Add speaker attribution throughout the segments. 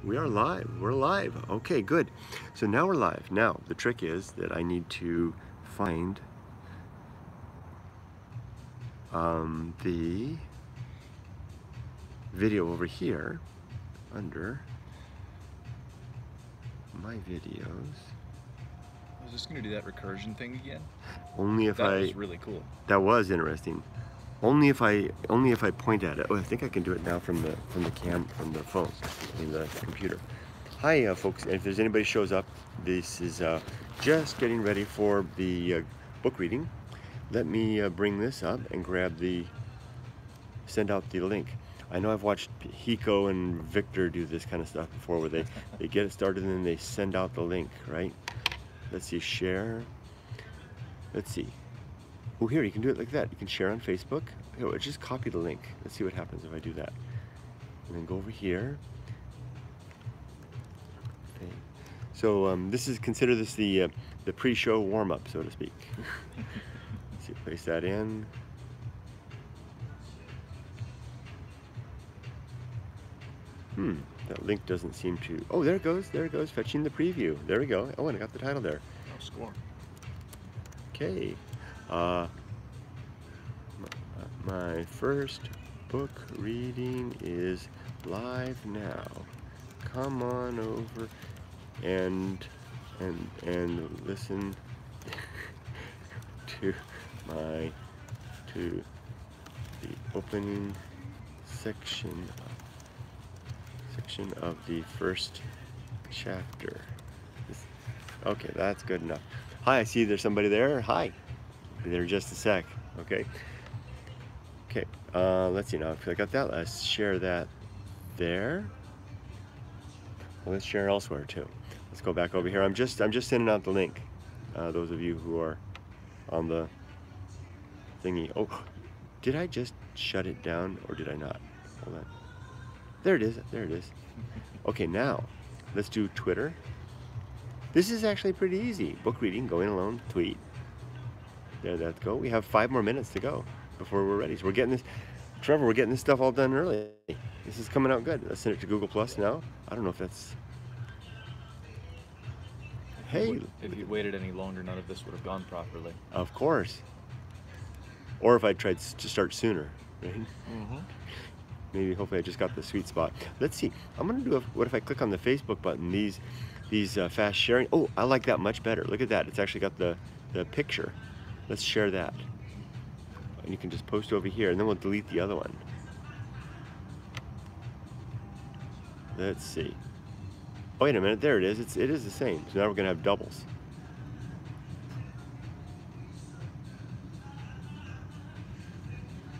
Speaker 1: We are live. We're live. Okay, good. So now we're live. Now, the trick is that I need to find the video over here under my videos.
Speaker 2: I was just going to do that recursion thing again.
Speaker 1: Only if
Speaker 2: that was really cool.
Speaker 1: That was interesting. Only if I point at it. Oh, I think I can do it now from the phone, the computer. Hi, folks. If there's anybody shows up, this is just getting ready for the book reading. Let me bring this up and send out the link. I know I've watched Hiko and Victor do this kind of stuff before, where they get it started and then they send out the link, right? Let's see, share. Let's see. Oh, here, you can do it like that. You can share on Facebook. Here, just copy the link. Let's see what happens if I do that. And then go over here. Okay. So consider this the pre-show warm-up, so to speak. Let's see, place that in. That link doesn't seem to. Oh, there it goes. There it goes. Fetching the preview. There we go. Oh, and I got the title there.
Speaker 2: Oh, score.
Speaker 1: Okay. My first book reading is live now. Come on over and listen to the opening section of the first chapter. Okay, that's good enough. Hi, I see there's somebody there. Hi. Be there in just a sec. Okay. Okay. Let's see now. If I got that, let's share that there. Well, let's share elsewhere too. Let's go back over here. I'm just sending out the link. Those of you who are on the thingy. Oh, did I just shut it down or did I not? Hold on. There it is. There it is. Okay, now let's do Twitter. This is actually pretty easy. Book reading, going alone, tweet. There, let's go. We have 5 more minutes to go before we're ready. So we're getting this, Trevor, we're getting this stuff all done early. This is coming out good. Let's send it to Google Plus now. I don't know if that's... Hey.
Speaker 2: If you'd waited any longer, none of this would have gone properly.
Speaker 1: Of course. Or if I tried to start sooner, right?
Speaker 2: Mm-hmm.
Speaker 1: Maybe, hopefully I just got the sweet spot. Let's see. I'm going to do what if I click on the Facebook button, these fast sharing. Oh, I like that much better. Look at that. It's actually got the picture. Let's share that. And you can just post over here, and then we'll delete the other one. Let's see. Oh, wait a minute. There it is. It is the same. So now we're going to have doubles.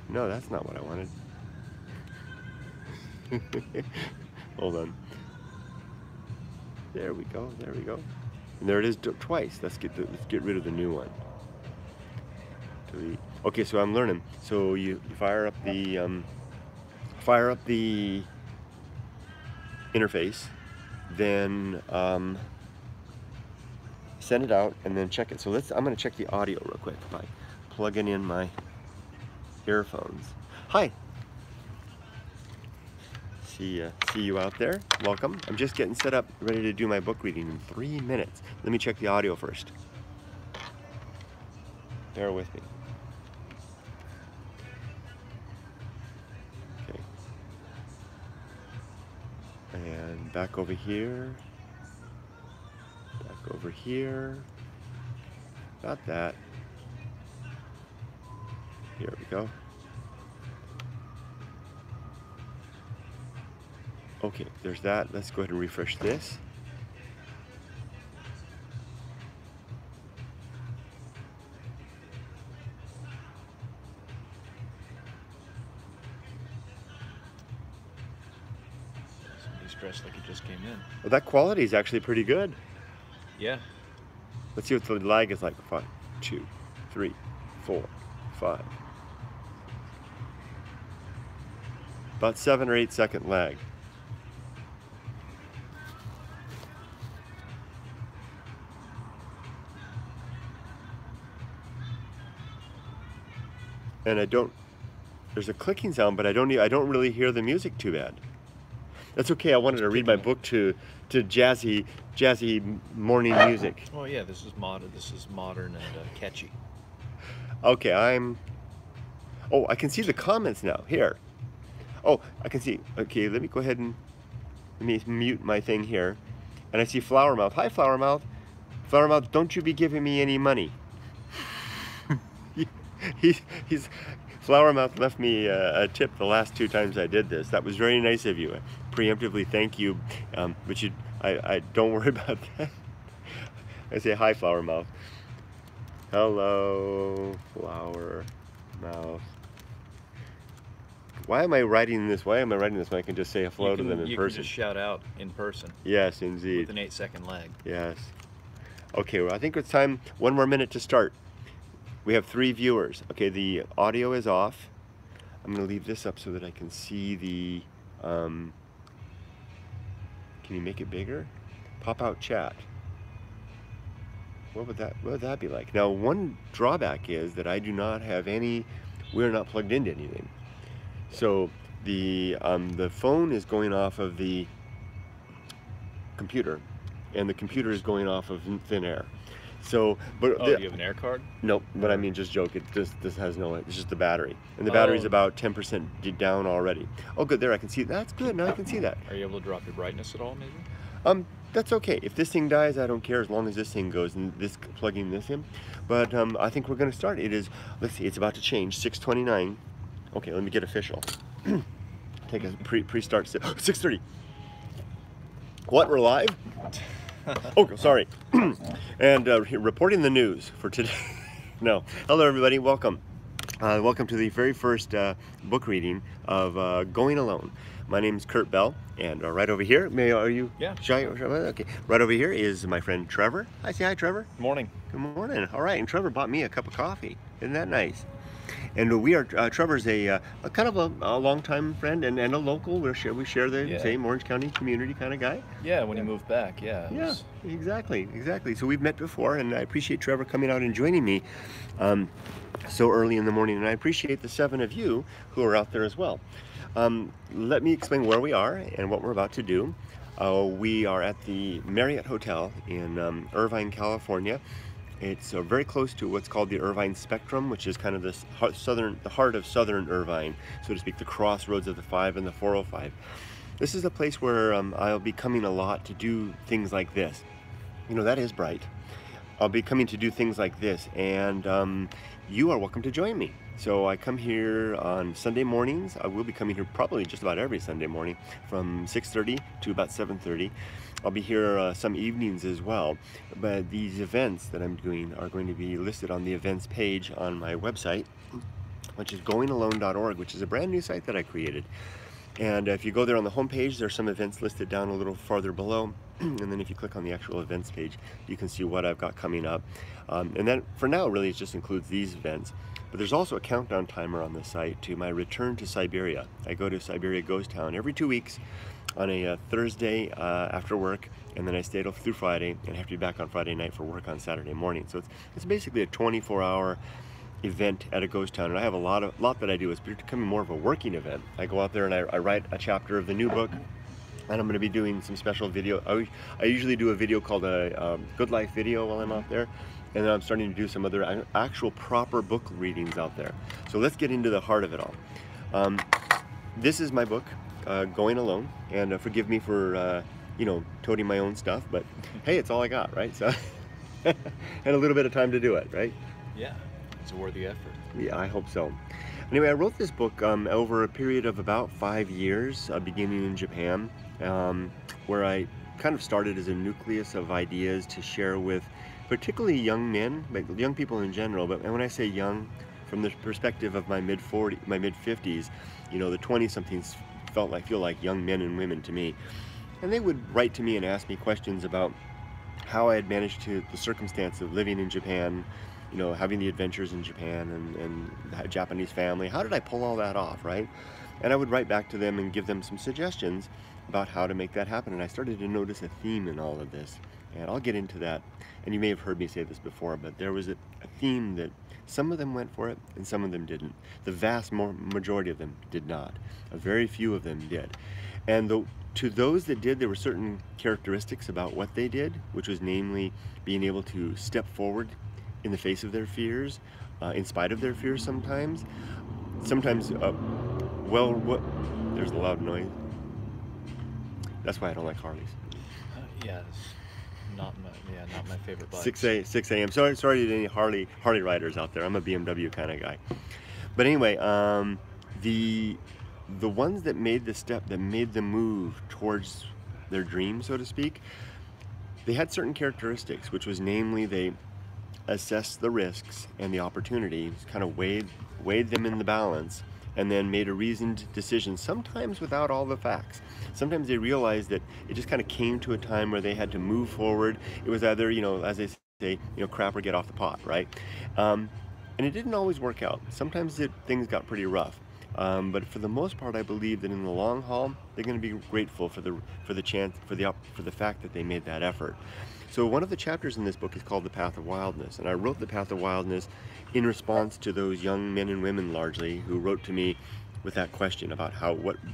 Speaker 1: No, that's not what I wanted. Hold on. There we go. There we go. And there it is twice. Let's get rid of the new one. Delete. Okay, so I'm learning. So you fire up the interface, then send it out, and then check it. So I'm going to check the audio real quick by plugging in my earphones. Hi. See you out there. Welcome. I'm just getting set up, ready to do my book reading in 3 minutes. Let me check the audio first. Bear with me. Okay. And back over here. Back over here. Got that. Here we go. Okay, there's that. Let's go ahead and refresh this.
Speaker 2: Somebody's dressed like he just came in.
Speaker 1: Well, that quality is actually pretty good.
Speaker 2: Yeah.
Speaker 1: Let's see what the lag is like. 5, 2, 3, 4, 5. About 7 or 8 second lag. And there's a clicking sound, but I don't really hear the music too bad. That's okay. I wanted to read my book to jazzy morning music.
Speaker 2: Oh yeah, this is modern. This is modern and catchy.
Speaker 1: Okay, oh, I can see the comments now. Here. Oh, I can see. Okay, let me go ahead and let me mute my thing here. And I see Flower Mouth. Hi, Flower Mouth. Flower Mouth, don't you be giving me any money. he's Flower Mouth left me a tip the last 2 times I did this. That was very nice of you. Preemptively, thank you. But I don't worry about that. I say hi, Flower Mouth. Hello, Flower Mouth. Why am I writing this? Why am I writing this when I can just say hello to them in person?
Speaker 2: You can just shout out in person.
Speaker 1: Yes, indeed.
Speaker 2: With an 8-second lag.
Speaker 1: Yes. Okay, well, I think it's time. 1 more minute to start. We have 3 viewers. Okay, the audio is off. I'm going to leave this up so that I can see the... can you make it bigger? Pop out chat. What would that be like? Now, one drawback is that I do not have any... We're not plugged into anything. So the phone is going off of the computer, and the computer is going off of thin air. So, but
Speaker 2: do you have an air card?
Speaker 1: No, but I mean, just joke. This has no. It's just the battery, and the battery's about 10% down already. Oh, good. There, I can see. That's good. Now I can see that.
Speaker 2: Are you able to drop your brightness at all, maybe?
Speaker 1: That's okay. If this thing dies, I don't care as long as this thing goes and plugging this in. But I think we're going to start. It is. Let's see. It's about to change. 6:29. Okay, let me get official. Take a pre-start. 6:30. What? We're live? Oh, sorry. And reporting the news for today. No. Hello, everybody. Welcome. Welcome to the very first book reading of Going Alone. My name is Kurt Bell, and right over here, are you?
Speaker 2: Yeah.
Speaker 1: Shy? Okay. Right over here is my friend Trevor. Hi, say hi, Trevor.
Speaker 2: Morning.
Speaker 1: Good morning. All right, and Trevor bought me a cup of coffee. Isn't that nice? And we are, Trevor's a kind of a longtime friend and a local. We share the same Orange County community kind of guy.
Speaker 2: Yeah, when he moved back, yeah.
Speaker 1: Yeah, exactly. So we've met before, and I appreciate Trevor coming out and joining me so early in the morning. And I appreciate the 7 of you who are out there as well. Let me explain where we are and what we're about to do. We are at the Marriott Hotel in Irvine, California. It's very close to what's called the Irvine Spectrum, which is kind of the heart of southern Irvine, so to speak, the crossroads of the 5 and the 405. This is a place where I'll be coming a lot to do things like this. You know, that is bright. I'll be coming to do things like this, and you are welcome to join me. So I come here on Sunday mornings. I will be coming here probably just about every Sunday morning from 6:30 to about 7:30. I'll be here some evenings as well, but these events that I'm doing are going to be listed on the events page on my website, which is goingalone.org, which is a brand new site that I created. And if you go there on the home page, there's some events listed down a little farther below. And then if you click on the actual events page, you can see what I've got coming up. And then for now, really, it just includes these events. But there's also a countdown timer on the site to my return to Siberia. I go to Siberia Ghost Town every 2 weeks on a Thursday after work, and then I stay through Friday and have to be back on Friday night for work on Saturday morning. So it's basically a 24-hour event at a ghost town, and I have a lot that I do. It's becoming more of a working event. I go out there and I write a chapter of the new book, and I'm going to be doing some special video. I usually do a video called a Good Life video while I'm out there, and then I'm starting to do some other actual proper book readings out there. So let's get into the heart of it all. This is my book, Going Alone, and forgive me for you know, toting my own stuff, but hey, it's all I got, right? So and a little bit of time to do it, right?
Speaker 2: Yeah, it's a worthy effort.
Speaker 1: Yeah, I hope so. Anyway, I wrote this book over a period of about 5 years, beginning in Japan, where I kind of started as a nucleus of ideas to share with particularly young men, but young people in general. But when I say young, from the perspective of my mid-50s, you know, the 20-somethings feel like young men and women to me. And they would write to me and ask me questions about how I had managed the circumstance of living in Japan, you know, having the adventures in Japan and a Japanese family. How did I pull all that off, right? And I would write back to them and give them some suggestions about how to make that happen. And I started to notice a theme in all of this. And I'll get into that. And you may have heard me say this before, but there was a theme that some of them went for it and some of them didn't. The vast majority of them did not. A very few of them did. And the to those that did, there were certain characteristics about what they did, which was namely being able to step forward in the face of their fears, in spite of their fears sometimes. Sometimes, well, what? There's a loud noise. That's why I don't like Harleys.
Speaker 2: Yeah, it's not my favorite bike.
Speaker 1: 6 a.m. Sorry to any Harley riders out there. I'm a BMW kind of guy. But anyway, the ones that made the step, that made the move towards their dream, so to speak, they had certain characteristics, which was namely they assessed the risks and the opportunities, kind of weighed them in the balance, and then made a reasoned decision, sometimes without all the facts. Sometimes they realized that it just kind of came to a time where they had to move forward. It was either, you know, as they say, you know, crap or get off the pot, right? And it didn't always work out. Sometimes things got pretty rough. But for the most part, I believe that in the long haul, they're going to be grateful for the fact that they made that effort. So one of the chapters in this book is called The Path of Wildness, and I wrote The Path of Wildness in response to those young men and women largely who wrote to me with that question about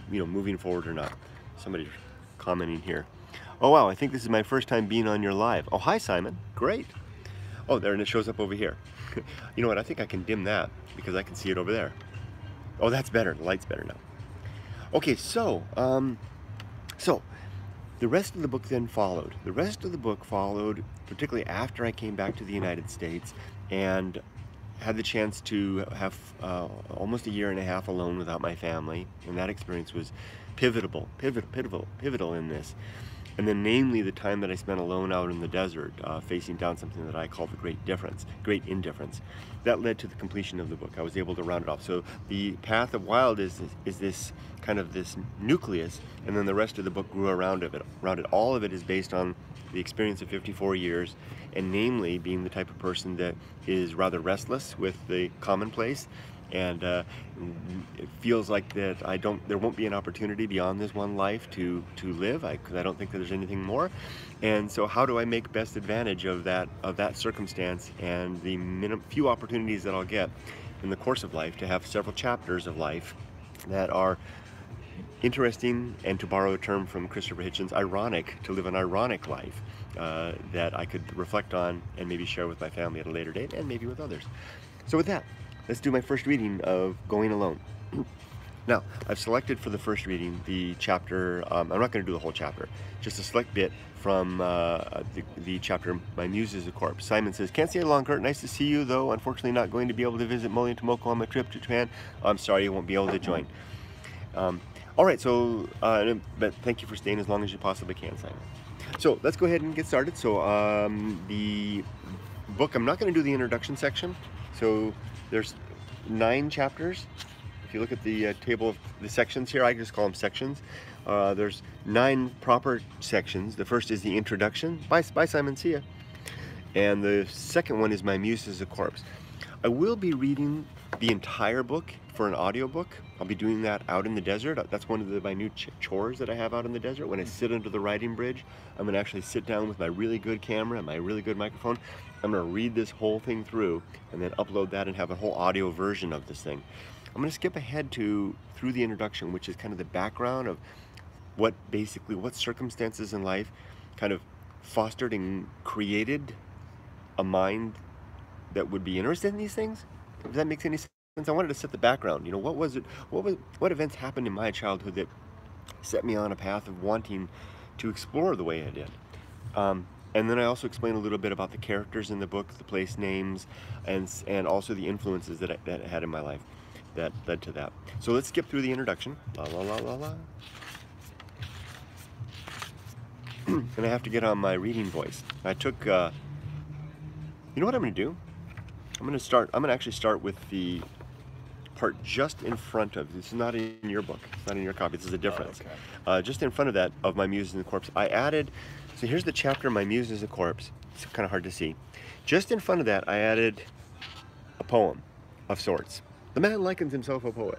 Speaker 1: moving forward or not. Somebody's commenting here. Oh wow, I think this is my first time being on your live. Oh, hi Simon, great. Oh, there, and it shows up over here. You know what, I think I can dim that because I can see it over there. Oh, that's better, the light's better now. Okay, so the rest of the book then followed. The rest of the book followed, particularly after I came back to the United States and had the chance to have almost a year and a half alone without my family, and that experience was pivotal in this. And then namely the time that I spent alone out in the desert, facing down something that I call the great indifference. That led to the completion of the book. I was able to round it off. So the Path of Wild is this kind of this nucleus, and then the rest of the book grew around it. All of it is based on the experience of 54 years, and namely being the type of person that is rather restless with the commonplace, and it feels like that there won't be an opportunity beyond this one life to live, because I don't think that there's anything more. And so how do I make best advantage of that circumstance and the few opportunities that I'll get in the course of life to have several chapters of life that are interesting, and to borrow a term from Christopher Hitchens, ironic, to live an ironic life that I could reflect on and maybe share with my family at a later date, and maybe with others. So with that, let's do my first reading of Going Alone. Now, I've selected for the first reading the chapter, I'm not going to do the whole chapter, just a select bit from the chapter, My Muse is a Corpse. Simon says, can't stay long, Kurt. Nice to see you, though unfortunately not going to be able to visit Molly and Tomoko on my trip to Japan. I'm sorry you won't be able to join. All right, so, but thank you for staying as long as you possibly can, Simon. So let's go ahead and get started. So the book, I'm not going to do the introduction section. So there's 9 chapters. If you look at the table of the sections here, I just call them sections. There's 9 proper sections. The first is the introduction. Bye Simon, see ya. And the second one is My Muse is a Corpse. I will be reading the entire book for an audiobook. I'll be doing that out in the desert. That's one of my new chores that I have out in the desert. When I sit under the writing bridge, I'm gonna actually sit down with my really good camera and my really good microphone. I'm gonna read this whole thing through and then upload that and have a whole audio version of this thing. I'm gonna skip ahead through the introduction, which is kind of the background of what circumstances in life kind of fostered and created a mind that would be interested in these things. If that makes any sense. I wanted to set the background. You know, what events happened in my childhood that set me on a path of wanting to explore the way I did. And then I also explain a little bit about the characters in the book, the place names, and also the influences that I had in my life that led to that. So let's skip through the introduction. La la la la la. And I have to get on my reading voice. I took, you know what I'm going to do? I'm going to actually start with the part just in front of, this is not in your book, it's not in your copy, this is a difference. Oh, okay. Just in front of that, of My Muse is a Corpse, I added, so here's the chapter, My Muse is a Corpse. It's kind of hard to see. Just in front of that, I added a poem of sorts. The man likens himself a poet.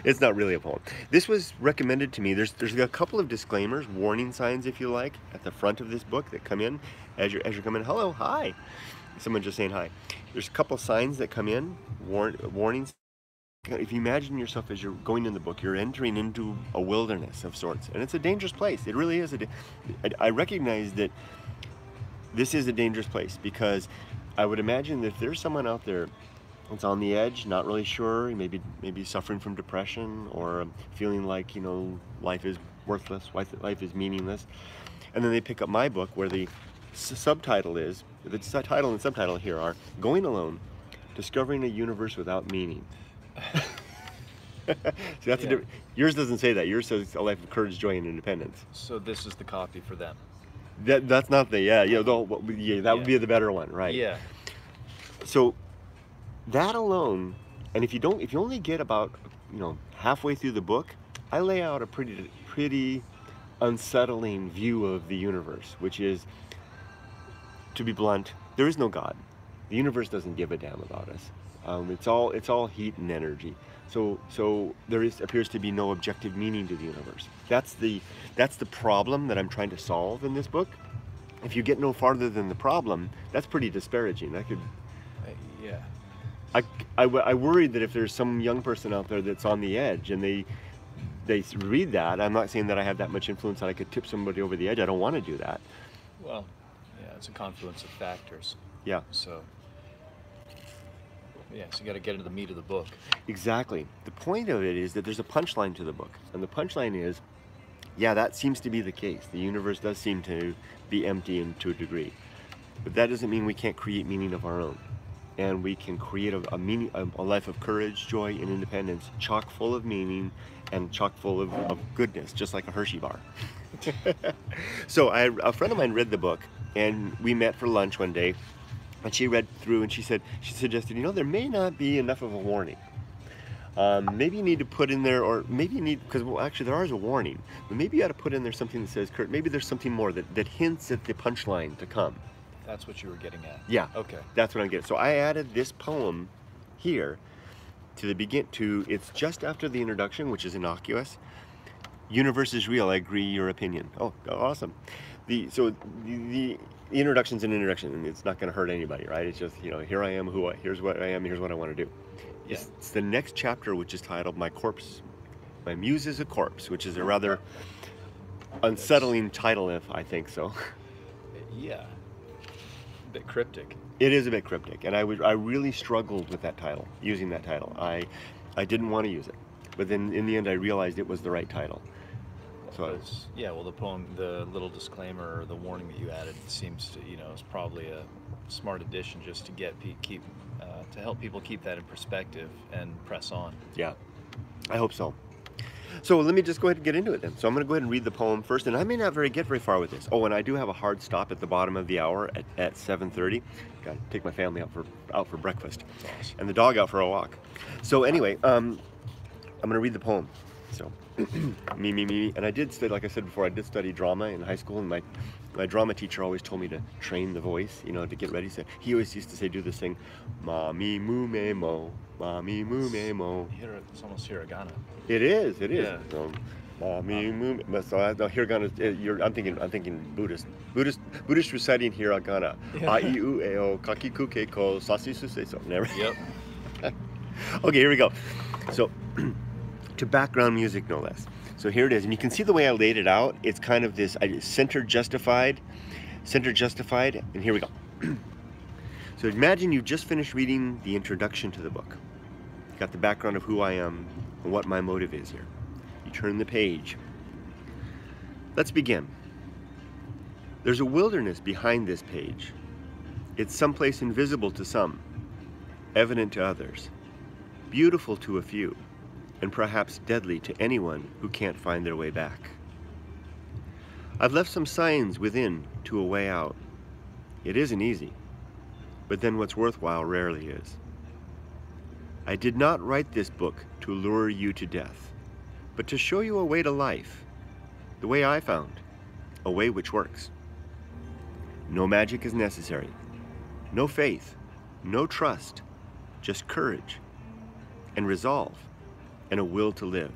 Speaker 1: It's not really a poem. This was recommended to me. There's a couple of disclaimers, warning signs, if you like, at the front of this book that come in as you're coming in. Hello, hi. Someone just saying hi. There's a couple signs that come in, warning if you imagine yourself as you're going in the book, you're entering into a wilderness of sorts, and it's a dangerous place. It really is. I recognize that this is a dangerous place, because I would imagine that if there's someone out there that's on the edge, not really sure, maybe suffering from depression, or feeling like, life is worthless, life is meaningless, and then they pick up my book, where the subtitle is, the title and subtitle here are Going Alone, Discovering a Universe Without Meaning. So that's yours doesn't say that. Yours says A Life of Courage, Joy, and Independence.
Speaker 2: So this is the copy for them.
Speaker 1: That's not the that would be the better one, right?
Speaker 2: Yeah.
Speaker 1: So that alone, and if you only get about halfway through the book, I lay out a pretty unsettling view of the universe, which is, to be blunt, there is no God. The universe doesn't give a damn about us. It's all heat and energy. So there appears to be no objective meaning to the universe. That's the problem that I'm trying to solve in this book. If you get no farther than the problem, that's pretty disparaging.
Speaker 2: Yeah.
Speaker 1: I worry that if there's some young person out there that's on the edge and they read that, I'm not saying that I have that much influence that I could tip somebody over the edge. I don't want to do that.
Speaker 2: Well, yeah, it's a confluence of factors.
Speaker 1: Yeah.
Speaker 2: So you got to get into the meat of the book.
Speaker 1: Exactly. The point of it is that there's a punchline to the book. And the punchline is, yeah, that seems to be the case. The universe does seem to be empty to a degree. But that doesn't mean we can't create meaning of our own. And we can create a life of courage, joy, and independence, chock full of meaning and chock full of goodness, just like a Hershey bar. So a friend of mine read the book, and we met for lunch one day. And she read through, and she suggested, there may not be enough of a warning. Maybe you need to put in there, or maybe you need, because actually there is a warning, but maybe you ought to put in there something that says, Kurt, maybe there's something more that hints at the punchline to come.
Speaker 2: That's what you were getting at.
Speaker 1: Yeah.
Speaker 2: Okay.
Speaker 1: That's what I'm getting. So I added this poem here it's just after the introduction, which is innocuous. Universe is real, I agree, your opinion. Oh, awesome. The introduction's an introduction, and it's not going to hurt anybody, right? It's just, here I am, here's what I am, here's what I want to do.
Speaker 2: Yeah.
Speaker 1: It's the next chapter, which is titled My Muse is a Corpse, which is a rather unsettling title, if I think so.
Speaker 2: Yeah. A bit cryptic.
Speaker 1: It is a bit cryptic, and I really struggled with that title, using that title. I didn't want to use it, but then in the end I realized it was the right title. So
Speaker 2: the poem, the little disclaimer or the warning that you added seems to, is probably a smart addition, just to to help people keep that in perspective and press on.
Speaker 1: Yeah, I hope so. So let me just go ahead and get into it then. So I'm going to go ahead and read the poem first, and I may not get very far with this. Oh, and I do have a hard stop at the bottom of the hour at 7:30. Got to take my family out for breakfast,
Speaker 2: Awesome.
Speaker 1: And the dog out for a walk. So anyway, I'm going to read the poem. So me, and I did study, like I said before, I did study drama in high school, and my drama teacher always told me to train the voice, to get ready. So he always used to say, do this thing, "Mami mu me mo, mami mu me mo."
Speaker 2: It's almost hiragana.
Speaker 1: It is.
Speaker 2: Yeah.
Speaker 1: So, mami mu me. So hiragana. I'm thinking Buddhist reciting hiragana. A I U E O kakiku keiko sasisu seiso. Never.
Speaker 2: Yep.
Speaker 1: Okay, here we go. So. To background music, no less. So here it is, and you can see the way I laid it out. It's kind of this center justified, and here we go. So imagine you've just finished reading the introduction to the book. You got the background of who I am and what my motive is here. You turn the page. Let's begin. There's a wilderness behind this page. It's someplace invisible to some, evident to others, beautiful to a few, and perhaps deadly to anyone who can't find their way back. I've left some signs within to a way out. It isn't easy, but then what's worthwhile rarely is. I did not write this book to lure you to death, but to show you a way to life, the way I found, a way which works. No magic is necessary, no faith, no trust, just courage and resolve, and a will to live.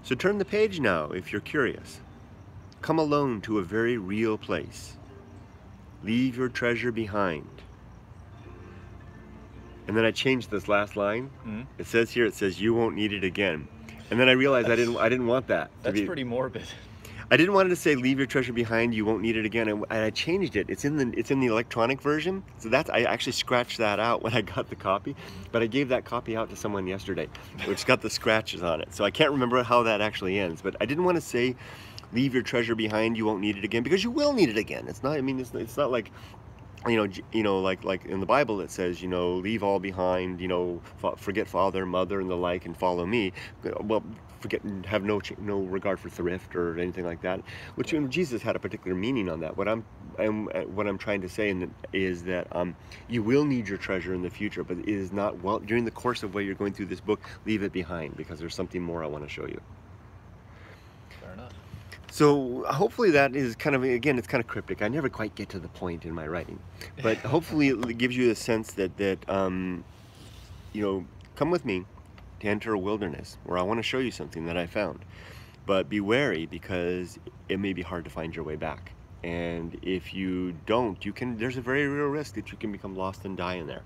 Speaker 1: So turn the page now if you're curious. Come alone to a very real place. Leave your treasure behind. and then I changed this last line.
Speaker 2: Mm-hmm.
Speaker 1: It says here, it says, "You won't need it again." And then I realized I didn't want that.
Speaker 2: That's pretty morbid.
Speaker 1: I didn't want it to say, "Leave your treasure behind, you won't need it again," and I changed it. It's in the electronic version, so I actually scratched that out when I got the copy, but I gave that copy out to someone yesterday, which got the scratches on it. So I can't remember how that actually ends, but I didn't want to say, "Leave your treasure behind, you won't need it again," because you will need it again. It's not. I mean, it's not like, like in the Bible it says, leave all behind, forget father, mother, and the like, and follow me. Well, forget and have no regard for thrift or anything like that. Which Jesus had a particular meaning on that. What I'm trying to say is that you will need your treasure in the future, but it is not during the course of what you're going through this book. Leave it behind, because there's something more I want to show you.
Speaker 2: Fair enough.
Speaker 1: So hopefully that is kind of, again, it's kind of cryptic. I never quite get to the point in my writing, but hopefully it gives you a sense that come with me to enter a wilderness where I want to show you something that I found. But be wary, because it may be hard to find your way back. And if you don't, there's a very real risk that you can become lost and die in there.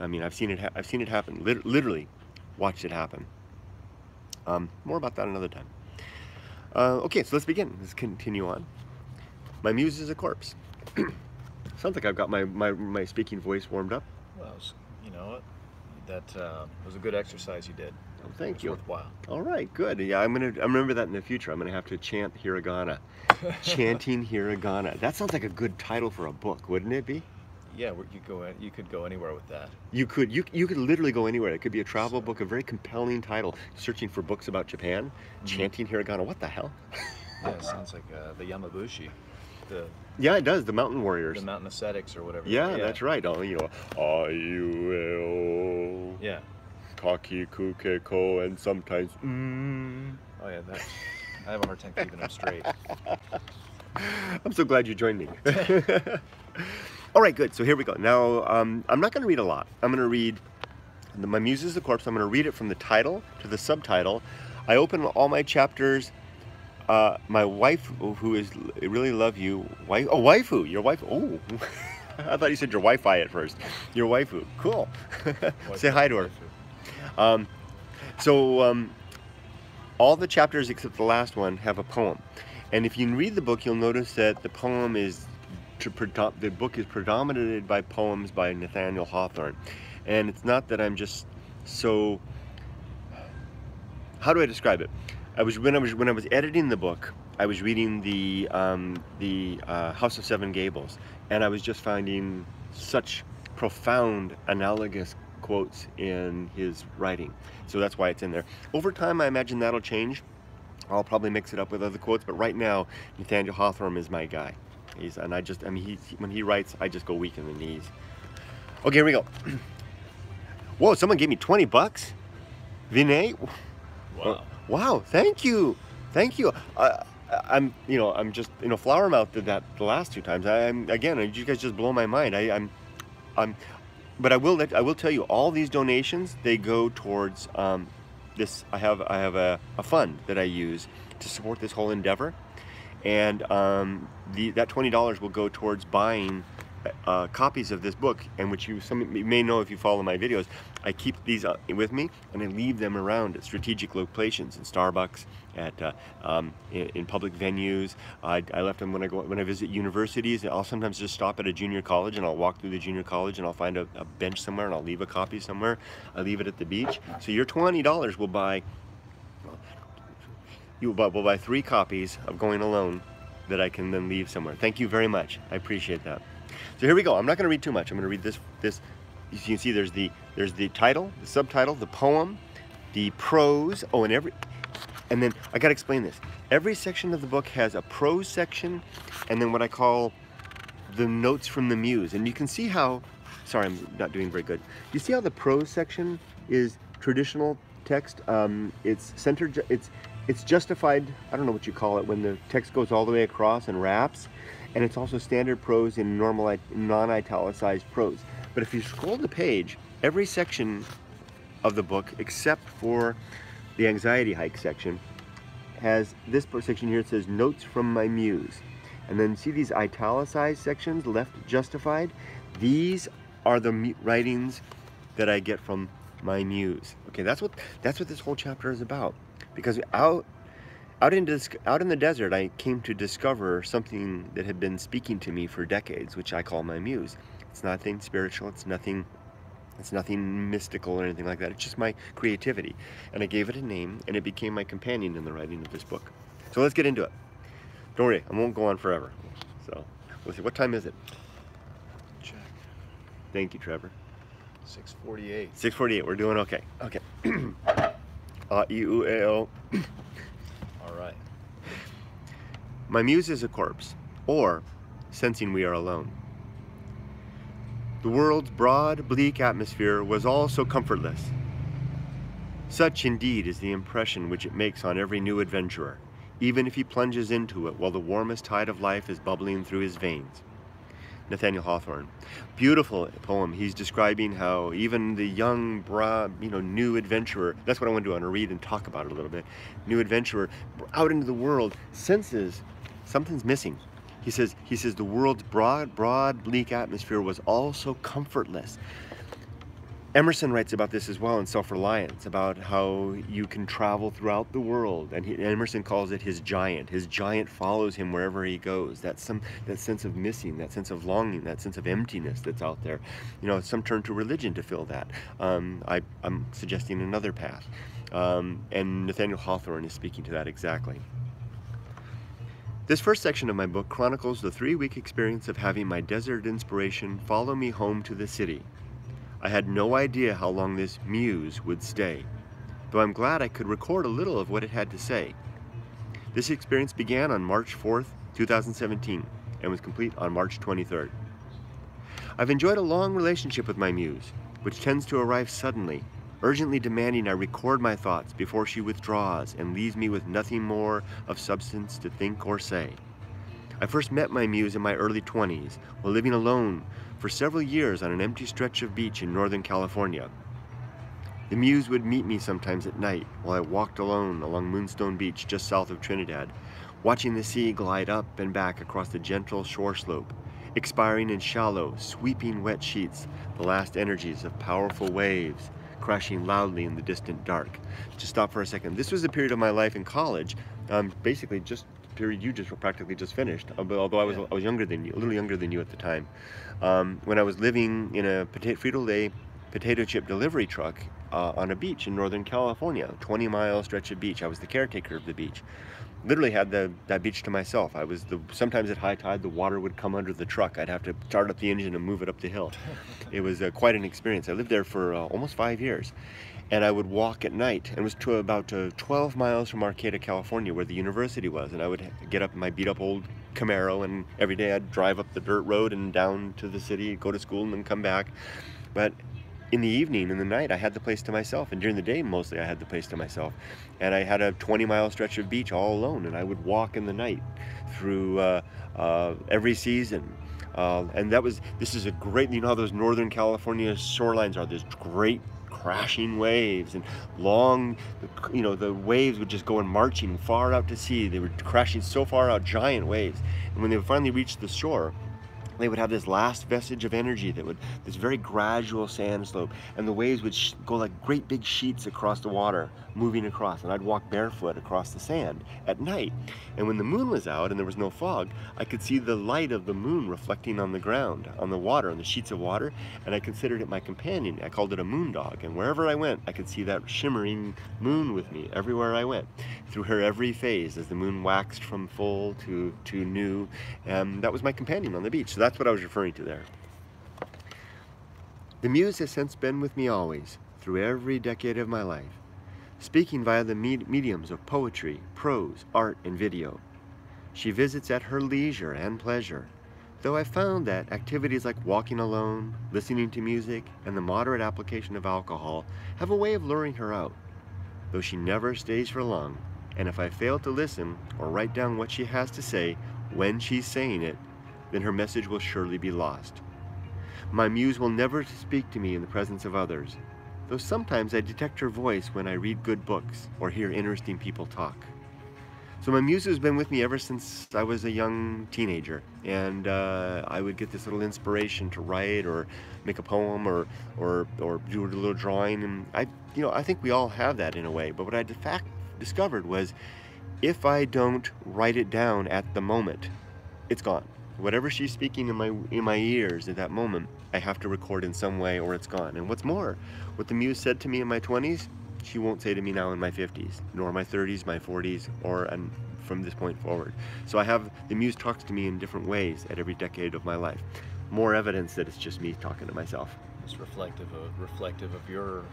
Speaker 1: I mean, I've seen it happen. Literally watched it happen. More about that another time. Okay, so let's begin. Let's continue on. My muse is a corpse. Sounds like I've got my speaking voice warmed up.
Speaker 2: Well, you know what? That was a good exercise you did.
Speaker 1: Oh, thank you.
Speaker 2: Worthwhile.
Speaker 1: All right, good. Yeah, I remember that in the future. I'm gonna have to chant hiragana. Chanting hiragana. That sounds like a good title for a book, wouldn't it be?
Speaker 2: Yeah, you could go anywhere with that.
Speaker 1: You could literally go anywhere. It could be a travel book, a very compelling title. Searching for books about Japan, chanting hiragana. What the hell?
Speaker 2: Yeah, it sounds like the Yamabushi.
Speaker 1: Yeah, it does. The mountain warriors.
Speaker 2: The mountain ascetics or whatever.
Speaker 1: Yeah, that's right. Oh, Ayueo.
Speaker 2: Yeah.
Speaker 1: Kaki kuke ko, and sometimes
Speaker 2: Oh yeah, I have a hard time keeping them straight.
Speaker 1: I'm so glad you joined me. All right, good. So here we go. Now, I'm not going to read a lot. I'm going to read My Muse is the Corpse. I'm going to read it from the title to the subtitle. I open all my chapters. My wife, who is really love you, waifu, your wife. Oh, I thought you said your Wi-Fi at first. Your waifu, cool. Say hi to her. All the chapters except the last one have a poem, and if you read the book, you'll notice that the book is predominated by poems by Nathaniel Hawthorne. And it's not that I'm just so, how do I describe it? When I was editing the book, I was reading the House of Seven Gables, and I was just finding such profound analogous quotes in his writing. So that's why it's in there. Over time, I imagine that'll change. I'll probably mix it up with other quotes, but right now, Nathaniel Hawthorne is my guy. When he writes, I just go weak in the knees. Okay, here we go. Whoa, someone gave me 20 bucks? Vinay?
Speaker 2: Wow.
Speaker 1: Wow, thank you. Thank you. I'm just, Flower Mouth did that the last two times. You guys just blow my mind. But I will tell you, all these donations, they go towards this. I have a fund that I use to support this whole endeavor. And that $20 will go towards buying copies of this book, and which you may know if you follow my videos. I keep these with me, and I leave them around at strategic locations, in Starbucks, in public venues. I left them when I visit universities. I'll sometimes just stop at a junior college, and I'll walk through the junior college, and I'll find a bench somewhere, and I'll leave a copy somewhere. I leave it at the beach. So your $20 will buy. We'll buy 3 copies of Going Alone that I can then leave somewhere. Thank you very much. I appreciate that. So here we go. I'm not going to read too much. I'm going to read this. You can see there's the title, the subtitle, the poem, the prose. Oh, and then I got to explain this. Every section of the book has a prose section, and then what I call the notes from the muse. And you can see how. Sorry, I'm not doing very good. You see how the prose section is traditional text. It's centered. It's justified, I don't know what you call it, when the text goes all the way across and wraps, and it's also standard prose in normal non-italicized prose. But if you scroll the page, every section of the book, except for the anxiety hike section, has this section here. It says notes from my muse, and then see these italicized sections left justified. These are the writings that I get from my muse. Okay, that's what this whole chapter is about. Because out in the desert, I came to discover something that had been speaking to me for decades, which I call my muse. It's nothing spiritual. It's nothing mystical or anything like that. It's just my creativity. And I gave it a name, and it became my companion in the writing of this book. So let's get into it. Don't worry, I won't go on forever. So, let's see, what time is it?
Speaker 2: Check.
Speaker 1: Thank you, Trevor.
Speaker 2: 6:48.
Speaker 1: 6:48, we're doing okay. Okay. E-U-A-O.
Speaker 2: All right.
Speaker 1: My muse is a corpse, or sensing we are alone. The world's broad, bleak atmosphere was all so comfortless. Such indeed is the impression which it makes on every new adventurer, even if he plunges into it while the warmest tide of life is bubbling through his veins. Nathaniel Hawthorne. Beautiful poem. He's describing how even the young, broad, new adventurer, that's what I want to do. I want to read and talk about it a little bit. New adventurer out into the world senses something's missing. He says the world's broad, bleak atmosphere was all so comfortless. Emerson writes about this as well in Self-Reliance, about how you can travel throughout the world, and Emerson calls it his giant. His giant follows him wherever he goes. That sense of missing, that sense of longing, that sense of emptiness that's out there. Some turn to religion to fill that. I'm suggesting another path, and Nathaniel Hawthorne is speaking to that exactly. This first section of my book chronicles the 3-week experience of having my desert inspiration follow me home to the city. I had no idea how long this muse would stay, though I'm glad I could record a little of what it had to say. This experience began on March 4th, 2017, and was complete on March 23rd. I've enjoyed a long relationship with my muse, which tends to arrive suddenly, urgently demanding I record my thoughts before she withdraws and leaves me with nothing more of substance to think or say. I first met my muse in my early 20s, while living alone for several years on an empty stretch of beach in Northern California. The muse would meet me sometimes at night while I walked alone along Moonstone Beach just south of Trinidad, watching the sea glide up and back across the gentle shore slope, expiring in shallow, sweeping wet sheets, the last energies of powerful waves, crashing loudly in the distant dark. Just stop for a second. This was a period of my life in college, basically just a period you just practically just finished, although I was younger than you, a little younger than you at the time, when I was living in a Frito-Lay potato chip delivery truck on a beach in Northern California, 20-mile stretch of beach. I was the caretaker of the beach. Literally had that beach to myself. Sometimes at high tide the water would come under the truck. I'd have to start up the engine and move it up the hill. It was quite an experience. I lived there for almost 5 years, and I would walk at night, and it was to about 12 miles from Arcata, California, where the university was, and I would get up in my beat up old Camaro, and every day I'd drive up the dirt road and down to the city, go to school, and then come back. But in the evening, in the night, I had the place to myself, and during the day, mostly, I had the place to myself. And I had a 20-mile stretch of beach all alone, and I would walk in the night through every season. And this is a great, how those Northern California shorelines are, there's great crashing waves and long, the waves would just go and marching far out to sea. They were crashing so far out, giant waves. And when they would finally reach the shore, they would have this last vestige of energy this very gradual sand slope, and the waves would go like great big sheets across the water, moving across, and I'd walk barefoot across the sand at night. And when the moon was out and there was no fog, I could see the light of the moon reflecting on the ground, on the water, on the sheets of water, and I considered it my companion. I called it a moon dog, and wherever I went, I could see that shimmering moon with me everywhere I went, through her every phase as the moon waxed from full to new, and that was my companion on the beach. So that's what I was referring to there. The muse has since been with me always, through every decade of my life, speaking via the mediums of poetry, prose, art, and video. She visits at her leisure and pleasure, though I found that activities like walking alone, listening to music, and the moderate application of alcohol have a way of luring her out, though she never stays for long, and if I fail to listen or write down what she has to say when she's saying it, then her message will surely be lost. My muse will never speak to me in the presence of others, though sometimes I detect her voice when I read good books or hear interesting people talk. So my muse has been with me ever since I was a young teenager, and I would get this little inspiration to write or make a poem or do a little drawing, and I think we all have that in a way. But what I discovered was, if I don't write it down at the moment, it's gone. Whatever she's speaking in my ears at that moment, I have to record in some way, or it's gone. And what's more, what the muse said to me in my 20s, she won't say to me now in my 50s, nor my 30s, my 40s, and from this point forward. So the muse talks to me in different ways at every decade of my life. More evidence that it's just me talking to myself.
Speaker 2: It's reflective of your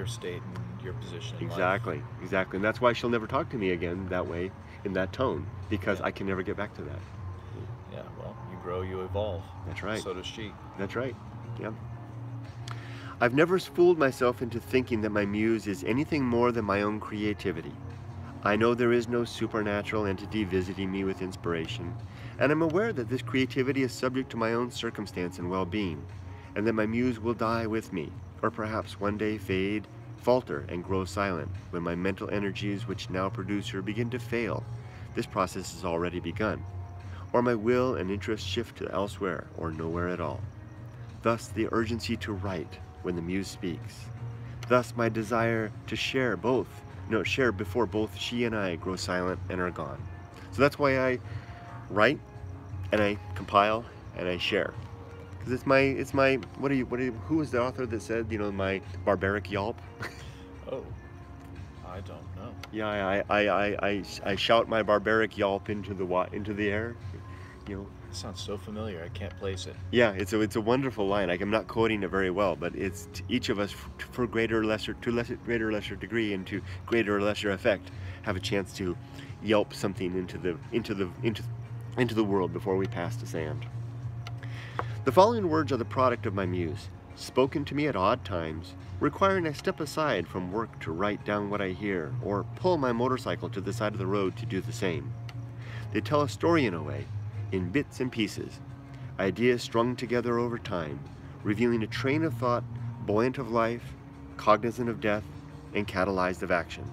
Speaker 2: state and your position in
Speaker 1: Exactly,
Speaker 2: life.
Speaker 1: exactly. And that's why she'll never talk to me again that way, in that tone, because I can never get back to that.
Speaker 2: Yeah, well, you grow, you evolve.
Speaker 1: That's right.
Speaker 2: So does she.
Speaker 1: That's right, yeah. I've never fooled myself into thinking that my muse is anything more than my own creativity. I know there is no supernatural entity visiting me with inspiration, and I'm aware that this creativity is subject to my own circumstance and well-being, and that my muse will die with me, or perhaps one day fade, falter, and grow silent when my mental energies which now produce her begin to fail. This process has already begun. Or my will and interest shift to elsewhere or nowhere at all. Thus the urgency to write when the muse speaks. Thus my desire to share before both she and I grow silent and are gone. So that's why I write and I compile and I share. Because it's my who was the author that said, my barbaric yelp?
Speaker 2: Oh, I don't know.
Speaker 1: Yeah, I shout my barbaric yelp into the air.
Speaker 2: It sounds so familiar, I can't place it.
Speaker 1: Yeah, it's a wonderful line. I'm not quoting it very well, but it's each of us, for greater or lesser degree and to greater or lesser effect, have a chance to yelp something into the world before we pass to sand. The following words are the product of my muse, spoken to me at odd times, requiring I step aside from work to write down what I hear, or pull my motorcycle to the side of the road to do the same. They tell a story in a way, in bits and pieces, ideas strung together over time, revealing a train of thought, buoyant of life, cognizant of death, and catalyzed of action.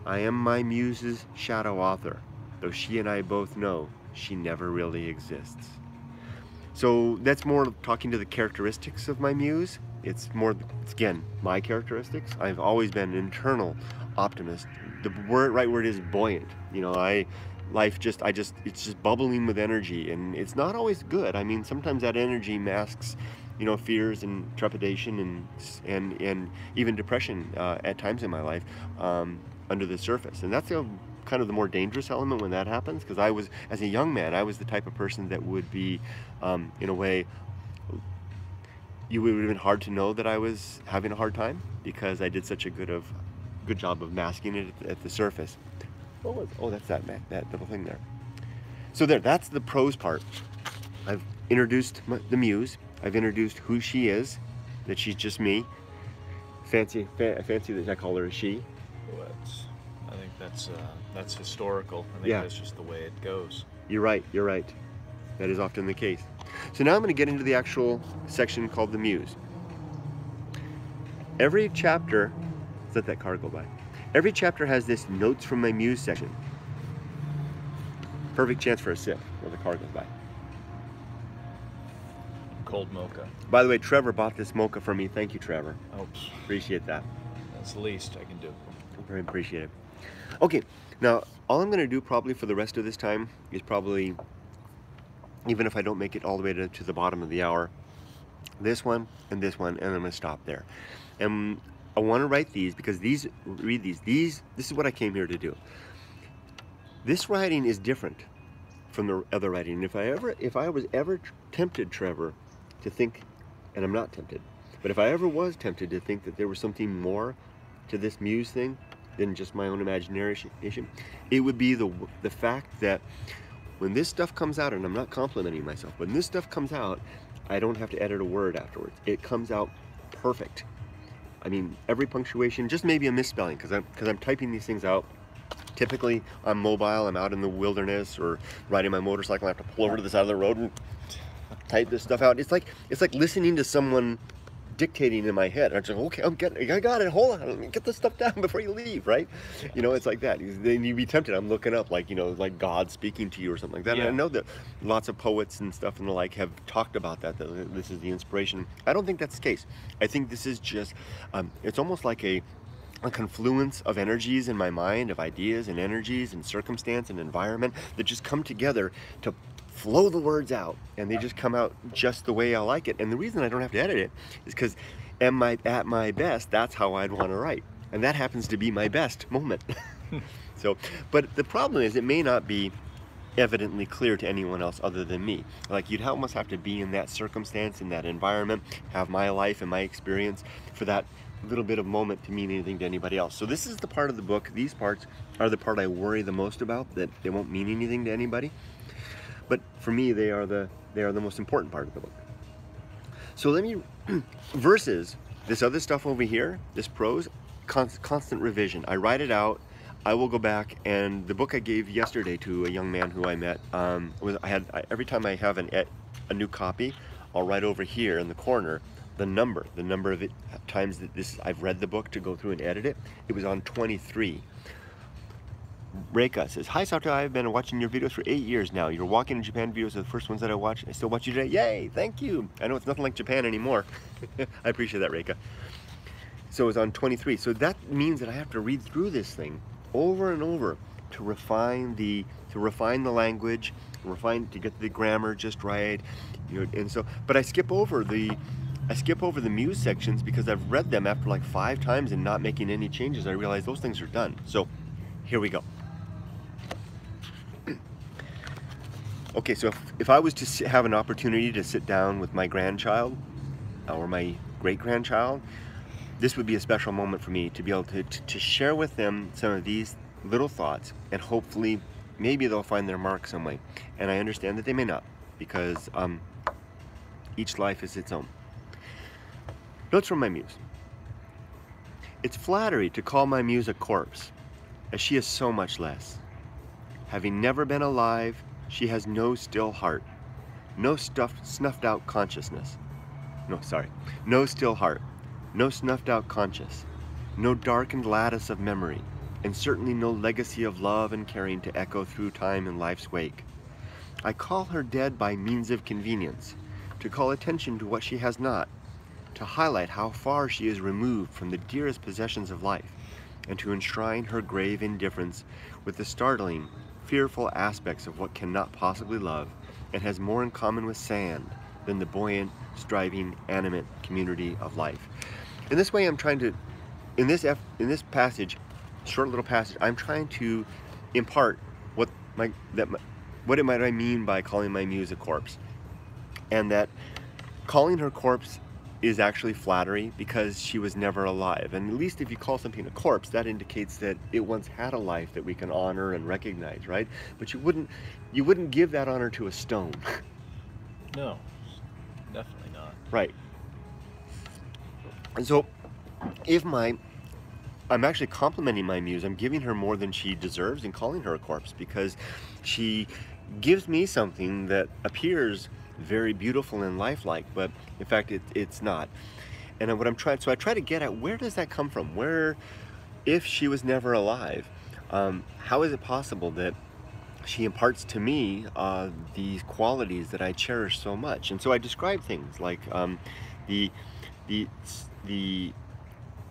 Speaker 1: I am my muse's shadow author, though she and I both know she never really exists. So that's more talking to the characteristics of my muse. It's again, my characteristics. I've always been an internal optimist. The right word is buoyant. It's just bubbling with energy, and it's not always good. I mean, sometimes that energy masks, fears and trepidation and even depression at times in my life under the surface. And that's kind of the more dangerous element when that happens, because as a young man, I was the type of person that would be, in a way, it would have been hard to know that I was having a hard time, because I did such a good job of masking it at the surface. Oh, that's that little thing there. So that's the prose part. I've introduced the muse. I've introduced who she is, that she's just me. Fancy that I call her a she.
Speaker 2: Well, I think that's historical. I think that's just the way it goes.
Speaker 1: You're right. That is often the case. So now I'm going to get into the actual section called the muse. Every chapter, let that car go by. Every chapter has this notes from my muse section. Perfect chance for a sip while the car goes by.
Speaker 2: Cold mocha.
Speaker 1: By the way, Trevor bought this mocha for me. Thank you, Trevor.
Speaker 2: Oh,
Speaker 1: appreciate that.
Speaker 2: That's the least I can do.
Speaker 1: Very appreciative. Okay, now all I'm going to do probably for the rest of this time is probably, even if I don't make it all the way to the bottom of the hour, this one, and I'm going to stop there. And I want to write these because read these. This is what I came here to do. This writing is different from the other writing. If I was ever tempted, Trevor, to think, and I'm not tempted, but if I ever was tempted to think that there was something more to this muse thing than just my own imagination, it would be the fact that when this stuff comes out, and I'm not complimenting myself, when this stuff comes out, I don't have to edit a word afterwards. It comes out perfect. I mean, every punctuation, just maybe a misspelling, because I'm typing these things out. Typically, I'm mobile, I'm out in the wilderness or riding my motorcycle. I have to pull over to the side of the road and type this stuff out. It's like listening to someone dictating in my head. I'm just okay, I got it. Hold on, let me get this stuff down before you leave, right? You know, it's like that. Then you'd be tempted. I'm looking up, like, you know, like God speaking to you or something like that.
Speaker 2: Yeah.
Speaker 1: And I know that lots of poets and stuff and the like have talked about that this is the inspiration. I don't think that's the case. I think this is just, it's almost like a confluence of energies in my mind, of ideas and energies and circumstance and environment that just come together to flow the words out, and they just come out just the way I like it. And the reason I don't have to edit it is because at my best, that's how I'd want to write, and that happens to be my best moment. So, but the problem is it may not be evidently clear to anyone else other than me. Like, you'd almost have to be in that circumstance, in that environment, have my life and my experience for that little bit of moment to mean anything to anybody else. So this is the part of the book, these parts are the part I worry the most about, that they won't mean anything to anybody. But for me, they are the most important part of the book. So let me, verses, this other stuff over here, this prose, constant revision. I write it out, I will go back, and the book I gave yesterday to a young man who I met, every time I have a new copy, I'll write over here in the corner the number of times that I've read the book to go through and edit it. It was on 23. Reika says, "Hi Sato, I've been watching your videos for 8 years now. Your walking in Japan videos are the first ones that I watched. I still watch you today. Yay, thank you. I know it's nothing like Japan anymore." I appreciate that, Reika. So it's on 23. So that means that I have to read through this thing over and over to refine the language, to get the grammar just right. You know, and so, but I skip over the muse sections because I've read them after like 5 times and not making any changes. I realize those things are done. So here we go. Okay, so if I was to have an opportunity to sit down with my grandchild or my great-grandchild, this would be a special moment for me to be able to share with them some of these little thoughts, and hopefully maybe they'll find their mark some way. And I understand that they may not, because each life is its own. Notes from my muse. It's flattery to call my muse a corpse, as she is so much less. Having never been alive, she has no still heart, no snuffed out consciousness. No still heart, no snuffed out conscience, no darkened lattice of memory, and certainly no legacy of love and caring to echo through time in life's wake. I call her dead by means of convenience, to call attention to what she has not, to highlight how far she is removed from the dearest possessions of life, and to enshrine her grave indifference with the startling, fearful aspects of what cannot possibly love, and has more in common with sand than the buoyant, striving, animate community of life. In this way, I'm trying to, in this passage, short little passage, I'm trying to impart what it might I mean by calling my muse a corpse, and that calling her corpse is actually flattery because she was never alive. And at least if you call something a corpse, that indicates that it once had a life that we can honor and recognize, right? But you wouldn't give that honor to a stone.
Speaker 2: No, definitely not.
Speaker 1: Right. And so I'm actually complimenting my muse. I'm giving her more than she deserves in calling her a corpse, because she gives me something that appears very beautiful and lifelike, but in fact it's not. And I try to get at, where does that come from? Where, if she was never alive, how is it possible that she imparts to me these qualities that I cherish so much? And so I describe things like the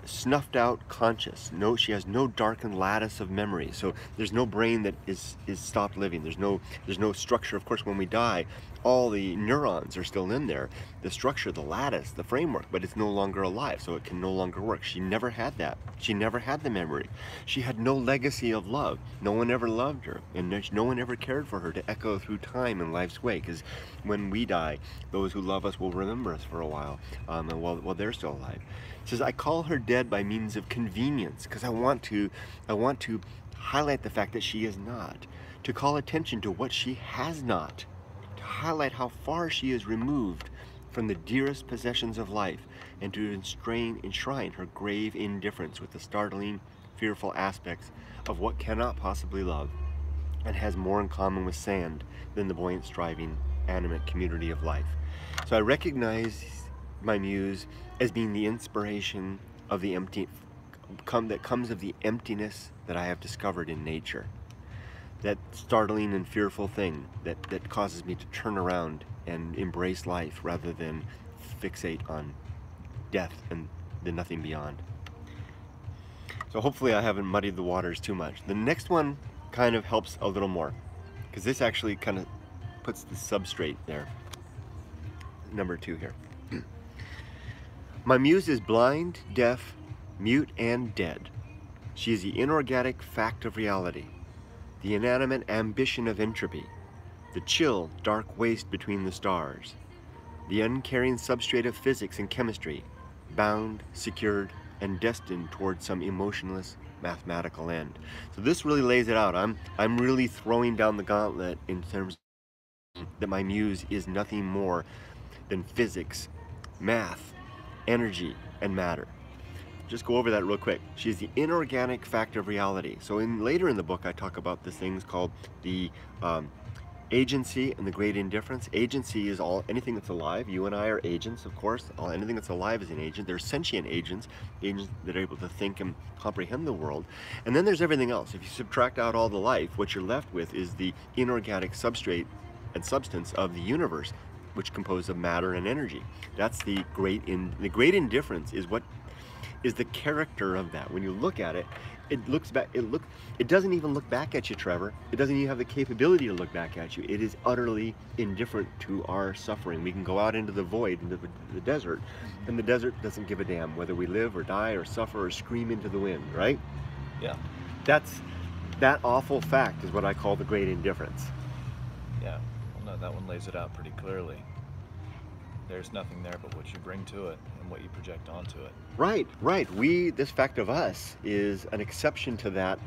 Speaker 1: snuffed out conscious. No, she has no darkened lattice of memory. So there's no brain that is stopped living. There's no structure. Of course, when we die, all the neurons are still in there, the structure, the lattice, the framework, but it's no longer alive, so it can no longer work. She never had that. She never had the memory. She had no legacy of love. No one ever loved her, and no one ever cared for her to echo through time in life's way, because when we die, those who love us will remember us for a while, and while they're still alive. It says, I call her dead by means of convenience, because I want to highlight the fact that she is not, to call attention to what she has not, to highlight how far she is removed from the dearest possessions of life, and to enshrine her grave indifference with the startling, fearful aspects of what cannot possibly love, and has more in common with sand than the buoyant, striving, animate community of life. So I recognize my muse as being the inspiration of the that comes of the emptiness that I have discovered in nature. That startling and fearful thing that causes me to turn around and embrace life rather than fixate on death and the nothing beyond. So hopefully I haven't muddied the waters too much. The next one kind of helps a little more, because this actually kind of puts the substrate there. Number 2 here. My muse is blind, deaf, mute, and dead. She is the inorganic fact of reality, the inanimate ambition of entropy, the chill, dark waste between the stars, the uncaring substrate of physics and chemistry, bound, secured, and destined towards some emotionless mathematical end. So this really lays it out. I'm really throwing down the gauntlet in terms that my muse is nothing more than physics, math, energy, and matter. Just go over that real quick. She's the inorganic fact of reality. So later in the book, I talk about these things called the agency and the great indifference. Agency is anything that's alive. You and I are agents, of course. Anything that's alive is an agent. There's sentient agents that are able to think and comprehend the world. And then there's everything else. If you subtract out all the life, what you're left with is the inorganic substrate and substance of the universe, which composes of matter and energy. That's the great indifference is what is the character of that. When you look at it, it doesn't even look back at you, Trevor. It doesn't even have the capability to look back at you. It is utterly indifferent to our suffering. We can go out into the void, into the desert, and the desert doesn't give a damn whether we live or die or suffer or scream into the wind, right?
Speaker 2: Yeah.
Speaker 1: That awful fact is what I call the great indifference.
Speaker 2: Yeah. Well, no, that one lays it out pretty clearly. There's nothing there but what you bring to it and what you project onto it.
Speaker 1: Right. This fact of us is an exception to that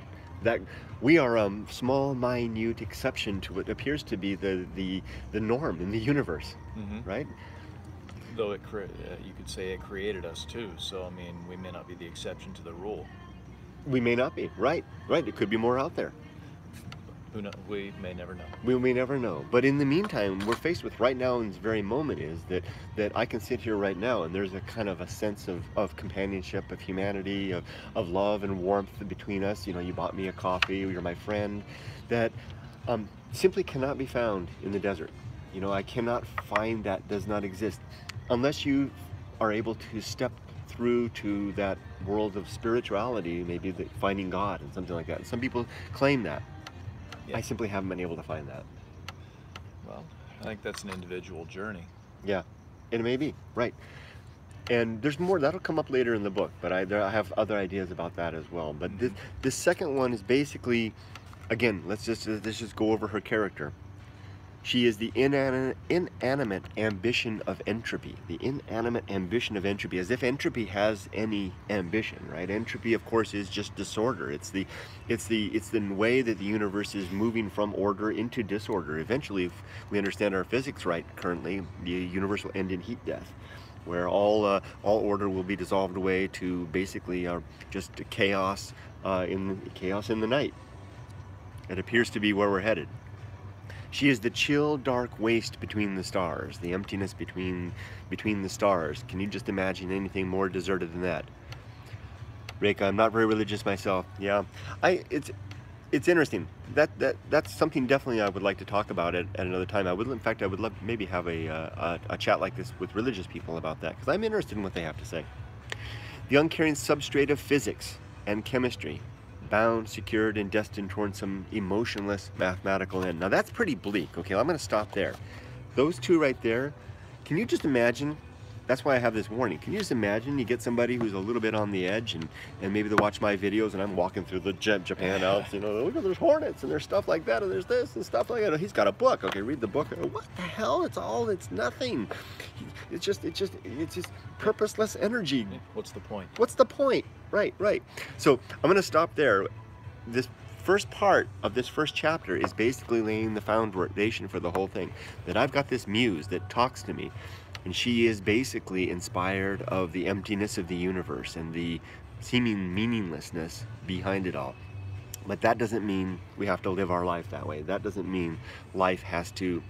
Speaker 1: we are a small, minute exception to what appears to be the norm in the universe, right?
Speaker 2: Though you could say it created us too, so I mean, we may not be the exception to the rule.
Speaker 1: We may not be, right. It could be more out there.
Speaker 2: Who knows? We may never know.
Speaker 1: We may never know. But in the meantime, we're faced with right now in this very moment is that I can sit here right now and there's a kind of a sense of companionship, of humanity, of love and warmth between us. You know, you bought me a coffee, you're my friend, that simply cannot be found in the desert. You know, I cannot find that, does not exist. Unless you are able to step through to that world of spirituality, maybe finding God and something like that. Some people claim that. Yeah. I simply haven't been able to find that.
Speaker 2: Well, I think that's an individual journey.
Speaker 1: Yeah, it may be, right. And there's more, that'll come up later in the book, but I have other ideas about that as well. But this second one is basically, again, let's just go over her character. She is the inanimate ambition of entropy. The inanimate ambition of entropy, as if entropy has any ambition, right? Entropy, of course, is just disorder. It's the way that the universe is moving from order into disorder. Eventually, if we understand our physics right currently, the universe will end in heat death, where all order will be dissolved away to basically just chaos in the night. It appears to be where we're headed. She is the chill, dark waste between the stars, the emptiness between the stars. Can you just imagine anything more deserted than that? Reka, I'm not very religious myself. Yeah, it's interesting. That's something definitely I would like to talk about at another time. In fact, I would love maybe have a chat like this with religious people about that, because I'm interested in what they have to say. The uncaring substrate of physics and chemistry, bound, secured, and destined towards some emotionless mathematical end. Now that's pretty bleak. Okay, I'm going to stop there. Those two right there, can you just imagine? That's why I have this warning. Can you just imagine you get somebody who's a little bit on the edge and maybe they watch my videos and I'm walking through the Japan Alps, you know, look at there's hornets and there's stuff like that and there's this and stuff like that. He's got a book. Okay, read the book. What the hell? It's nothing. It's just purposeless energy.
Speaker 2: What's the point?
Speaker 1: What's the point? Right. So I'm going to stop there. This first part of this first chapter is basically laying the foundation for the whole thing. That I've got this muse that talks to me, and she is basically inspired of the emptiness of the universe and the seeming meaninglessness behind it all. But that doesn't mean we have to live our life that way. That doesn't mean life has to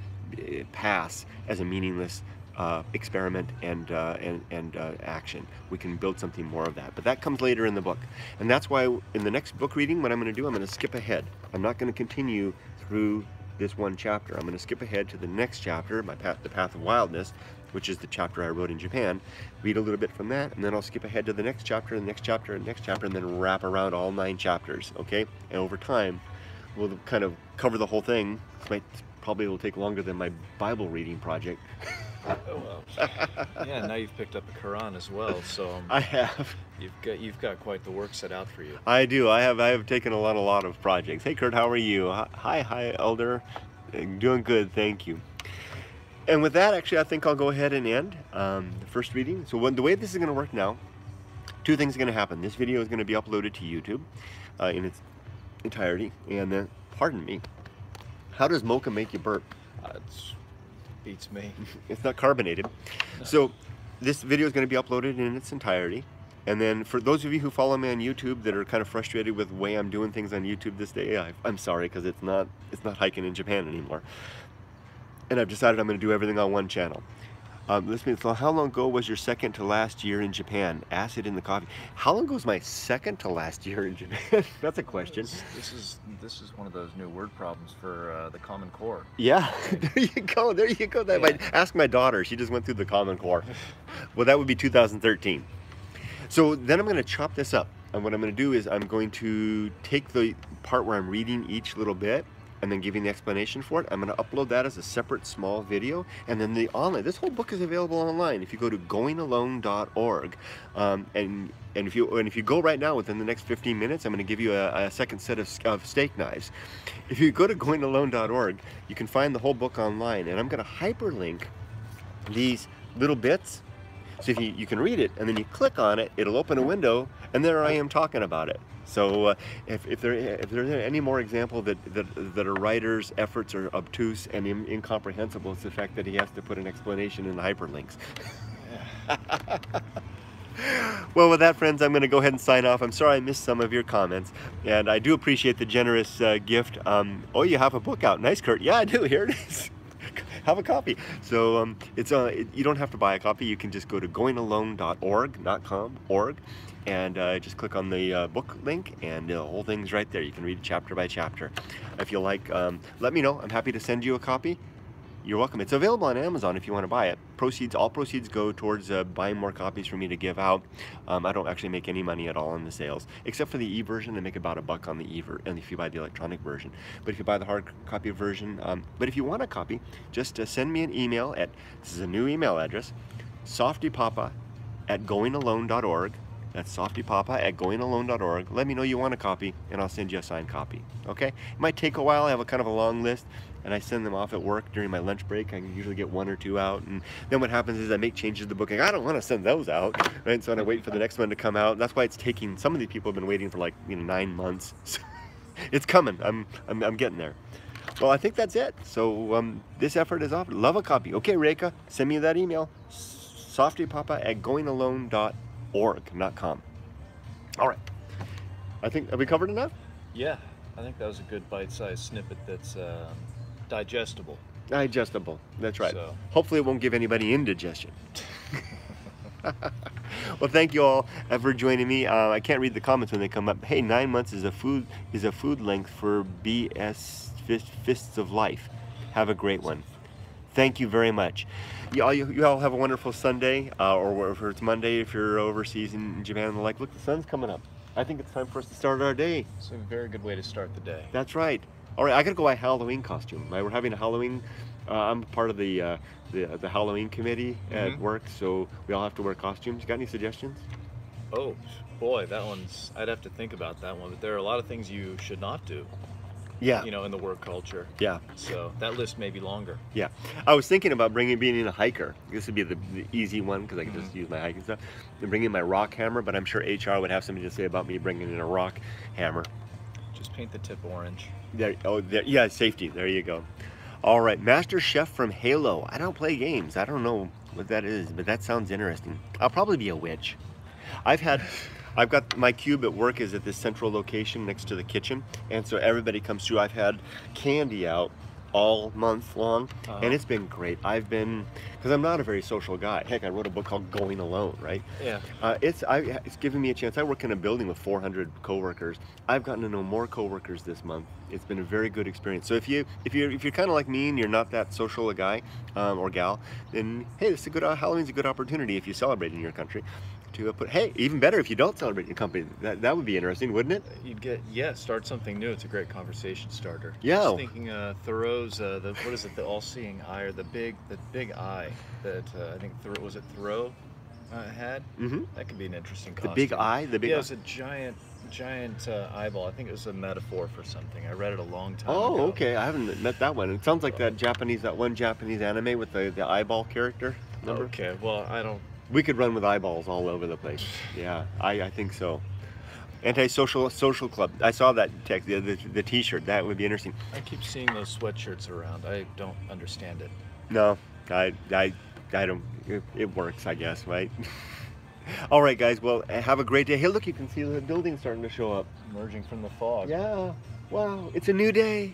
Speaker 1: pass as a meaningless experiment and action. We can build something more of that, but that comes later in the book. And that's why in the next book reading, what I'm going to do, I'm going to skip ahead. I'm not going to continue through this one chapter. I'm going to skip ahead to the next chapter, the Path of Wildness, which is the chapter I wrote in Japan, read a little bit from that, and then I'll skip ahead to the next chapter, and the next chapter, and the next chapter, and then wrap around all 9 chapters, okay? And over time, we'll kind of cover the whole thing. This probably will take longer than my Bible reading project.
Speaker 2: Oh, well. Yeah, now you've picked up the Quran as well, so
Speaker 1: I have.
Speaker 2: You've got quite the work set out for you.
Speaker 1: I do. I have taken a lot of projects. Hey Kurt, how are you? Hi Elder. Doing good, thank you. And with that, actually, I think I'll go ahead and end the first reading. So the way this is going to work now, 2 things are going to happen. This video is going to be uploaded to YouTube in its entirety. And then, pardon me, how does mocha make you burp?
Speaker 2: It beats me.
Speaker 1: It's not carbonated. No. So this video is going to be uploaded in its entirety. And then for those of you who follow me on YouTube that are kind of frustrated with the way I'm doing things on YouTube this day, I'm sorry, because it's not hiking in Japan anymore. And I've decided I'm going to do everything on one channel. Listen, so how long ago was your second to last year in Japan? Acid in the coffee. How long ago was my second to last year in Japan? That's a question.
Speaker 2: This is one of those new word problems for the Common Core.
Speaker 1: Yeah, there you go. There you go. That might ask my daughter. She just went through the Common Core. Well, that would be 2013. So then I'm going to chop this up. And what I'm going to do is I'm going to take the part where I'm reading each little bit and then giving the explanation for it. I'm going to upload that as a separate small video, and then this whole book is available online. If you go to goingalone.org, and if you go right now within the next 15 minutes, I'm going to give you a second set of steak knives. If you go to goingalone.org, you can find the whole book online, and I'm going to hyperlink these little bits. So if you can read it, and then you click on it, it'll open a window, and there I am talking about it. So if there's any more example that a writer's efforts are obtuse and incomprehensible, it's the fact that he has to put an explanation in the hyperlinks. Well, with that, friends, I'm going to go ahead and sign off. I'm sorry I missed some of your comments, and I do appreciate the generous gift. Oh, you have a book out. Nice, Kurt. Yeah, I do. Here it is. Have a copy. So you don't have to buy a copy. You can just go to goingalone.org, not com, org, and just click on the book link, and the whole thing's right there. You can read chapter by chapter. If you like, let me know. I'm happy to send you a copy. You're welcome. It's available on Amazon if you want to buy it. All proceeds go towards buying more copies for me to give out. I don't actually make any money at all on the sales, except for the e-version. I make about $1 on the e-version, and if you buy the electronic version. But if you buy the hard copy version, but if you want a copy, just send me an email at, this is a new email address, softypapa@goingalone.org. That's softypapa@goingalone.org. Let me know you want a copy, and I'll send you a signed copy. Okay? It might take a while. I have a kind of a long list, and I send them off at work during my lunch break. I can usually get 1 or 2 out, and then what happens is I make changes to the book. I don't want to send those out, right? So I wait for the next one to come out. That's why it's taking. Some of these people have been waiting for like 9 months. So it's coming. I'm getting there. Well, I think that's it. So this effort is off. Love a copy. Okay, Reka, send me that email. softypapa@goingalone.org, not com. All right. I think, have we covered enough?
Speaker 2: Yeah, I think that was a good bite-sized snippet that's digestible.
Speaker 1: Digestible, that's right.
Speaker 2: So.
Speaker 1: Hopefully it won't give anybody indigestion. Well, thank you all for joining me. I can't read the comments when they come up. Hey, 9 months is a food length for BS Fists of Life. Have a great one. Thank you very much. You all have a wonderful Sunday, or if it's Monday, if you're overseas in Japan and the like. Look, the sun's coming up. I think it's time for us to start our day.
Speaker 2: It's a very good way to start the day.
Speaker 1: That's right. All right, I gotta go buy a Halloween costume. We're having a Halloween. I'm part of the Halloween committee at work, so we all have to wear costumes. You got any suggestions?
Speaker 2: Oh boy, that one's. I'd have to think about that one. But there are a lot of things you should not do.
Speaker 1: Yeah.
Speaker 2: You know, in the work culture.
Speaker 1: Yeah.
Speaker 2: So that list may be longer.
Speaker 1: Yeah. I was thinking about being a hiker. This would be the easy one because I can just use my hiking stuff. And bringing my rock hammer, but I'm sure HR would have something to say about me bringing in a rock hammer.
Speaker 2: Just paint the tip orange.
Speaker 1: There. Oh, there. Yeah, safety. There you go. All right, Master Chef from Halo. I don't play games. I don't know what that is, but that sounds interesting. I'll probably be a witch. I've got my cube at work is at this central location next to the kitchen, and so everybody comes through. I've had candy out all month long,
Speaker 2: Uh-huh.
Speaker 1: and it's been great. Because I'm not a very social guy. Heck, I wrote a book called Going Alone, right?
Speaker 2: Yeah.
Speaker 1: It's given me a chance. I work in a building with 400 coworkers. I've gotten to know more coworkers this month. It's been a very good experience. So if you're kind of like me and you're not that social a guy or gal, then hey, this is a good Halloween's a good opportunity if you celebrate in your country to put. Hey, even better if you don't celebrate in your company. That would be interesting, wouldn't it?
Speaker 2: Start something new. It's a great conversation starter.
Speaker 1: Yeah.
Speaker 2: Just thinking Thoreau's what is it, the all-seeing eye, or the big eye that I think Thoreau had.
Speaker 1: Mm-hmm.
Speaker 2: That could be an interesting
Speaker 1: The
Speaker 2: costume.
Speaker 1: big eye. The big.
Speaker 2: Yeah,
Speaker 1: eye.
Speaker 2: it was a giant eyeball. I think it was a metaphor for something. I read it a long time
Speaker 1: Oh,
Speaker 2: ago.
Speaker 1: okay. I haven't met that one. It sounds like that one Japanese anime with the eyeball character. Remember?
Speaker 2: Okay, well, I don't.
Speaker 1: We could run with eyeballs all over the place. Yeah, I think so. Anti-social social club. I saw that text, the T-shirt. That would be interesting.
Speaker 2: I keep seeing those sweatshirts around. I don't understand it.
Speaker 1: No, I don't. It works, I guess, right? All right, guys. Well, have a great day. Hey, look, you can see the building starting to show up.
Speaker 2: Emerging from the fog.
Speaker 1: Yeah. Wow, it's a new day.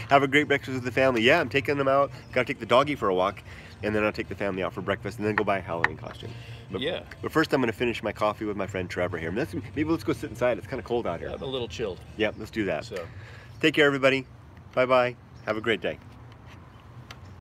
Speaker 1: Have a great breakfast with the family. Yeah, I'm taking them out. Got to take the doggy for a walk, and then I'll take the family out for breakfast, and then go buy a Halloween costume. But first, I'm going to finish my coffee with my friend Trevor here. Maybe let's go sit inside. It's kind of cold out here.
Speaker 2: I'm a little chilled.
Speaker 1: Yeah, let's do that.
Speaker 2: So.
Speaker 1: Take care, everybody. Bye-bye. Have a great day.